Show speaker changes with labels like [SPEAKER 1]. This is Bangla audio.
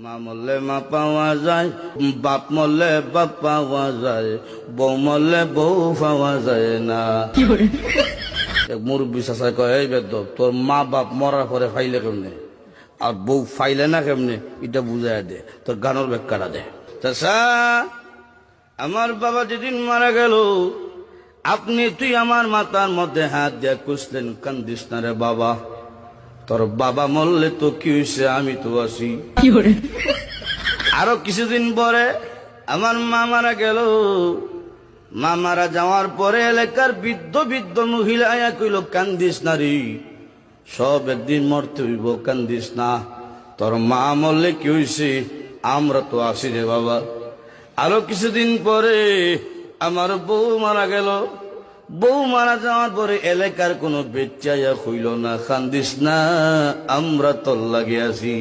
[SPEAKER 1] মা মরলে মা পাওয়া যায়, বাপ মরলে বাপ পাওয়া যায়, বউ মরলে বউ পাওয়া যায় না। এক মুরব্বী চাষা কয়, এই বেদব, তোর মা বাপ মরার পরে ফাইলে কেমনে আর বউ ফাইলে না কেমনে, এটা বুঝাই দে, তোর গানোর ব্যাখ্যাটা দে। চাষা, আমার বাবা যেদিন মারা গেল, তুই আমার মাথার মধ্যে হাত দিয়ে কুসলেন, কান্দিস না রে বাবা, তোর বাবা মরলে তো কি হয়েছে, আমি তো আছি। আরো কিছুদিন পরে আমার মা মারা গেল। মা মারা যাওয়ার পরে এলাকার বৃদ্ধ বৃদ্ধ মহিলা আয়া কইল, কান্দিস না রে, সব একদিন মরতে হইব, কান্দিস না, তোর মা মরলে কি হয়েছে, আমরা তো আছি রে বাবা। আরো কিছুদিন পরে আমার বউ মারা গেল। বউ মারা যাওয়ার পরে এলাকার কোনো বেচ্চাইয়া হইল না, কান্দিস না, আমরা তোর লাগে আছি।